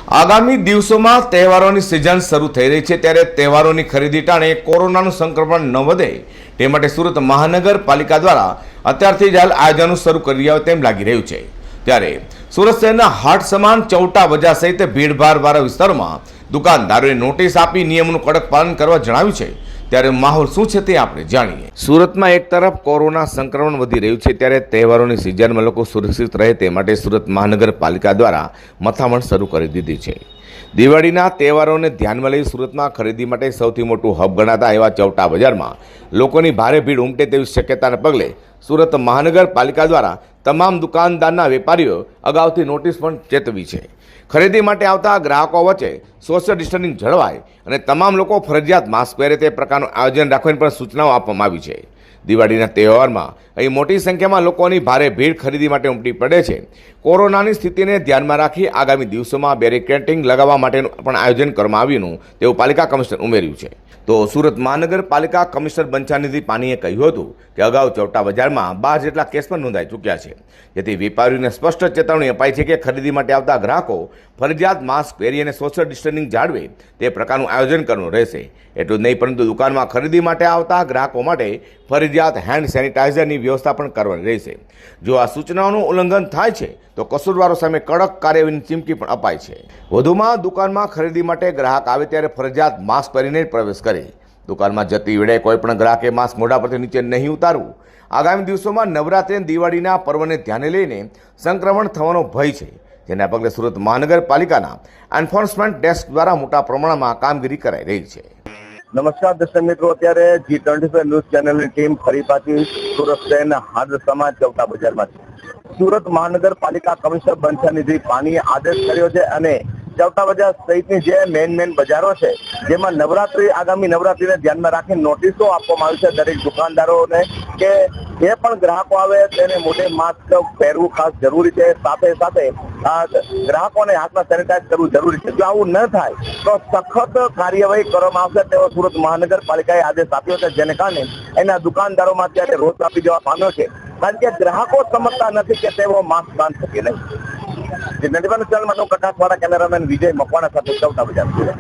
આગામી દિવસોમાં તહેવારોની સિઝન શરૂ થઈ રહી છે ત્યારે તહેવારોની ખરીદી ટાણે કોરોનાનું સંક્રમણ ન વધે તે માટે સુરત મહાનગરપાલિકા દ્વારા અત્યારથી જ હાલ આયોજનો શરૂ કરી રહ્યા હોય તેમ લાગી રહ્યું છે। ત્યારે સુરત શહેરના હાટ સમાન ચૌટા બજાર સહિત ભીડભાડવાળા વિસ્તારોમાં દુકાનદારોએ નોટિસ આપી નિયમોનું કડક પાલન કરવા જણાવ્યું છે। ત્યારે માહોલ શું છે તે આપણે જાણીએ। સુરતમાં એક તરફ કોરોના સંક્રમણ વધી રહ્યું છે ત્યારે તહેવારોની સિઝનમાં લોકો સુરક્ષિત રહે તે માટે સુરત મહાનગરપાલિકા દ્વારા મથામણ શરૂ કરી દીધી છે। દિવાળીના તહેવારોને ધ્યાનમાં લઈ સુરતમાં ખરીદી માટે સૌથી મોટું હબ ગણાતા એવા ચૌટા બજારમાં લોકોની ભારે ભીડ ઉમટે તેવી શક્યતાને પગલે સુરત મહાનગરપાલિકા દ્વારા તમામ દુકાનદારના વેપારીઓ અગાઉથી નોટિસ પણ ચેતવી છે। ખરીદી માટે આવતા ગ્રાહકો વચ્ચે સોશિયલ ડિસ્ટન્સિંગ જળવાય અને તમામ લોકો ફરજિયાત માસ્ક પહેરે તે પ્રકારનું આયોજન રાખવાની પણ સૂચનાઓ આપવામાં આવી છે। દિવાળીના તહેવારમાં અહીં મોટી સંખ્યામાં લોકોની ભારે ભીડ ખરીદી માટે ઉમટી પડે છે। કોરોનાની સ્થિતિને ધ્યાનમાં રાખી આગામી દિવસોમાં બેરિકેડિંગ લગાવવા માટેનું પણ આયોજન કરવામાં આવ્યું તેવું પાલિકા કમિશનર ઉમેર્યું છે। તો સુરત મહાનગરપાલિકા કમિશનર બંછાનિધિ પાનીએ કહ્યું હતું કે અગાઉ ચૌટા બજારમાં 12 જેટલા કેસ પણ નોંધાઈ ચૂક્યા છે, જેથી વેપારીઓને સ્પષ્ટ ચેતવણી અપાઈ છે કે ખરીદી માટે આવતા ગ્રાહકો ફરજિયાત માસ્ક પહેરી અને સોશિયલ ડિસ્ટન્સિંગ જાળવે તે પ્રકારનું આયોજન કરવું રહેશે। એટલું જ નહીં પરંતુ દુકાનમાં ખરીદી માટે આવતા ગ્રાહકો માટે ફરજિયાત હેન્ડ સેનિટાઇઝરની વ્યવસ્થા પણ કરવાની રહેશે। જો આ સૂચનાઓનું ઉલ્લંઘન થાય છે તો કસૂરવારો સામે કડક કાર્યવાહીની ચીમકી પણ અપાય છે। વધુમાં દુકાનમાં ખરીદી માટે ગ્રાહક આવે ત્યારે ફરજિયાત માસ્ક પહેરીને જ પ્રવેશ કરે। દુકાનમાં જતી વેળાએ કોઈ પણ ગ્રાહકે માસ્ક મોઢા પરથી નીચે નહીં ઉતારવું। આગામી દિવસોમાં નવરાત્રી અને દિવાળીના પર્વને ધ્યાને લઈને સંક્રમણ થવાનો ભય છે, જેના પગલે સુરત મહાનગરપાલિકાના એન્ફોર્સમેન્ટ ડેસ્ક દ્વારા મોટા પ્રમાણમાં કામગીરી કરાઈ રહી છે। નમસ્કાર દર્શક મિત્રો, અત્યારે G25 ન્યૂઝ ચેનલની ટીમ ફરી પાછી સુરત શહેરના હાટ સમાજ ચૌટા બજારમાં છે। સુરત મહાનગરપાલિકા કમિશનર બંછાનિધિ પાનીએ આદેશ કર્યો છે અને ચૌટા બજાર સહિતની જે મેન બજારો છે જેમાં આગામી નવરાત્રીને ધ્યાનમાં રાખી નોટિસો આપવામાં આવી છે દરેક દુકાનદારોને કે જે પણ ગ્રાહકો આવે તેને મોઢે માસ્ક પહેરવું ખાસ જરૂરી છે। સાથે ગ્રાહકોને હાથમાં સેનિટાઈઝ કરવું જરૂરી છે। જો આવું ન થાય તો સખત કાર્યવાહી કરવામાં આવશે તેવો સુરત મહાનગરપાલિકાએ આદેશ આપ્યો છે, જેને કારણે એના દુકાનદારોમાં અત્યારે રોષ આપી જવા પામ્યો છે, કારણ કે ગ્રાહકો સમજતા નથી કે તેઓ માસ્ક બાંધી શકે નહીં। ચેનલમાં કટાસવાળા કેમેરામેન વિજય મકવાણા સાથે ચૌટા બજાર।